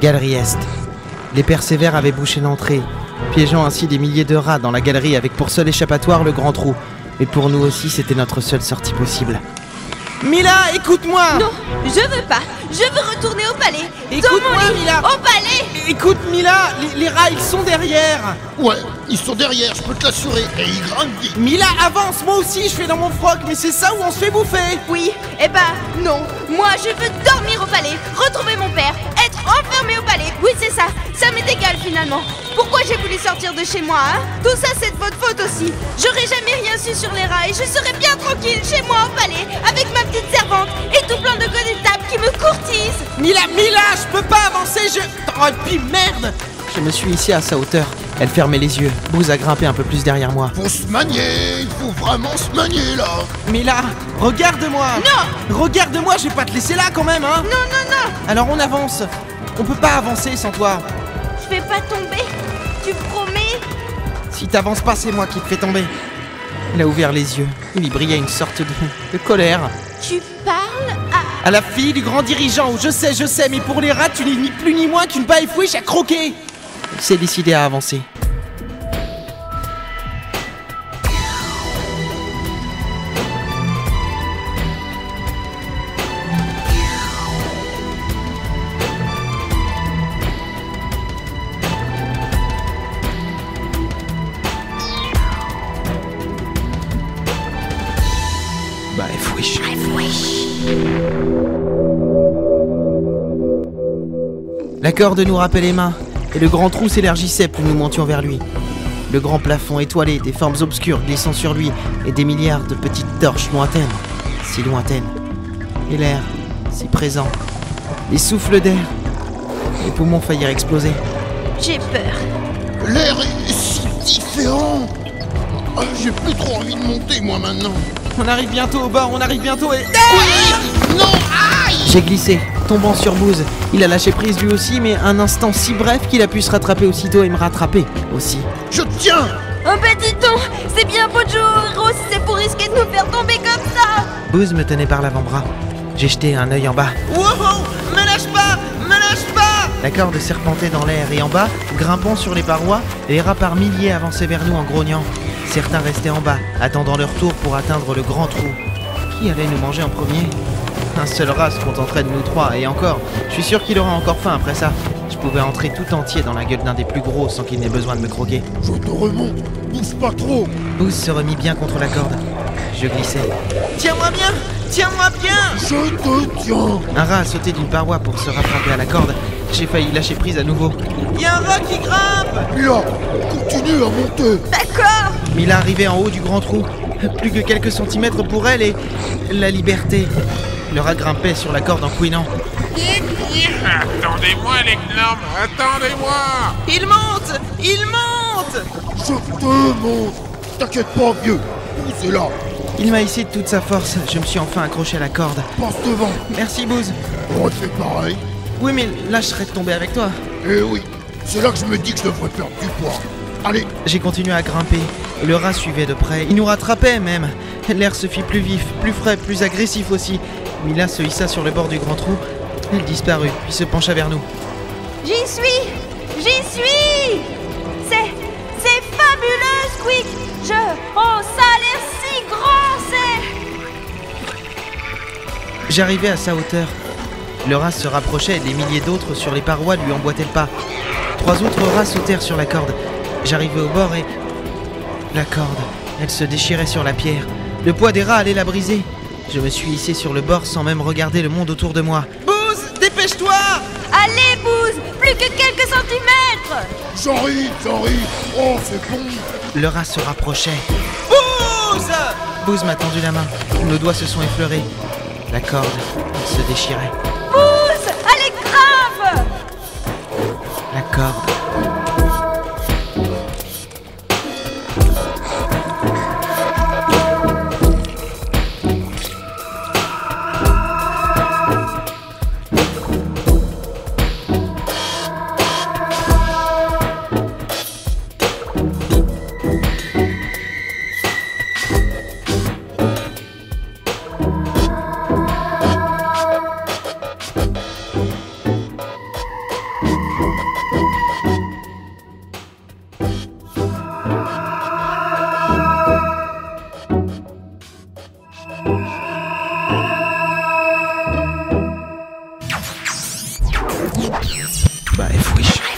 Galerie Est. Les persévères avaient bouché l'entrée, piégeant ainsi des milliers de rats dans la galerie avec pour seul échappatoire le grand trou. Mais pour nous aussi, c'était notre seule sortie possible. Mila, écoute-moi! Non, je veux pas. Je veux retourner au palais. Écoute-moi, Mila! Au palais! Écoute, Mila, les rats, ils sont derrière! Ouais, ils sont derrière, je peux te l'assurer, et ils grimpent vite. Mila, avance! Moi aussi, je fais dans mon froc, mais c'est ça où on se fait bouffer! Oui, eh ben, non. Moi, je veux dormir au palais, retrouver mon père, être enfermé au palais. Oui, c'est ça. Ça m'est égal, finalement. Pourquoi j'ai voulu sortir de chez moi, hein? Tout ça, c'est de votre faute aussi. J'aurais jamais rien su sur les rats et je serais bien tranquille chez moi au palais, avec ma petite servante et tout plein de connétables qui me courtisent. Mila, je peux pas avancer, Oh, puis merde! Je me suis ici à sa hauteur. Elle fermait les yeux. Booz a grimpé un peu plus derrière moi. Faut se manier, il faut vraiment se manier là. Mila, regarde-moi! Non! Regarde-moi, je vais pas te laisser là quand même, hein! Non! Alors on avance. On peut pas avancer sans toi. Je vais pas tomber. Tu promets? Si t'avances pas, c'est moi qui te fais tomber. Il a ouvert les yeux. Il y brillait une sorte de colère. Tu parles À la fille du grand dirigeant. Je sais, mais pour les rats, tu n'es ni plus ni moins qu'une baïfouiche à croquer. Il s'est décidé à avancer. Baïfouiche. La corde nous rappelait les mains, et le grand trou s'élargissait plus nous montions vers lui. Le grand plafond étoilé, des formes obscures glissant sur lui, et des milliards de petites torches lointaines, si lointaines. Et l'air, si présent. Les souffles d'air. Les poumons faillirent exploser. J'ai peur. L'air est si différent. Ah, j'ai plus trop envie de monter moi maintenant. On arrive bientôt au bord, on arrive bientôt et... Oui! Non! Aïe! J'ai glissé, tombant sur Booz. Il a lâché prise lui aussi, mais un instant si bref qu'il a pu se rattraper aussitôt et me rattraper aussi. Je tiens! Oh bah dis donc, c'est bien beau de jouer au héros si c'est pour risquer de nous faire tomber comme ça. Booz me tenait par l'avant-bras. J'ai jeté un œil en bas. Wow! Me lâche pas! Me lâche pas! La corde serpentait dans l'air et en bas, grimpant sur les parois, les rats par milliers avançaient vers nous en grognant. Certains restaient en bas, attendant leur tour pour atteindre le grand trou. Qui allait nous manger en premier? Un seul rat se contenterait de nous trois, et encore, je suis sûr qu'il aura encore faim après ça. Je pouvais entrer tout entier dans la gueule d'un des plus gros sans qu'il n'ait besoin de me croquer. Je te remonte, bouge pas trop. Booz se remit bien contre la corde. Je glissais. Tiens-moi bien! Tiens-moi bien! Je te tiens. Un rat a sauté d'une paroi pour se rattraper à la corde. J'ai failli lâcher prise à nouveau. Il y a un rat qui grimpe! Mila, continue à monter. D'accord. Mila arrivait en haut du grand trou. Plus que quelques centimètres pour elle et la liberté. Le rat grimpait sur la corde en couinant. Attendez-moi les gnomes, attendez-moi! Il monte! Il monte! Je te monte. T'inquiète pas, vieux. C'est là. Il m'a hissé de toute sa force. Je me suis enfin accroché à la corde. Passe devant. Merci, Booz. On fait pareil. Oui, mais là, je serais tombé avec toi. Eh oui, c'est là que je me dis que je devrais perdre du poids. Allez, J'ai continué à grimper. Le rat suivait de près. Il nous rattrapait même. L'air se fit plus vif, plus frais, plus agressif aussi. Mila se hissa sur le bord du grand trou. Elle disparut, puis se pencha vers nous. J'y suis. C'est fabuleux, Squeak. Oh, ça a l'air si grand, J'arrivais à sa hauteur. Le rat se rapprochait et des milliers d'autres sur les parois lui emboîtaient le pas. 3 autres rats sautèrent sur la corde. J'arrivais au bord et... La corde, elle se déchirait sur la pierre. Le poids des rats allait la briser. Je me suis hissé sur le bord sans même regarder le monde autour de moi. Booz, dépêche-toi! Allez, Booz, plus que quelques centimètres. j'arrive. Oh, c'est bon. Le rat se rapprochait. Booz! Booz m'a tendu la main. Nos doigts se sont effleurés. La corde, elle se déchirait. Booz, allez, grimpe. La corde. Bah, fouiche.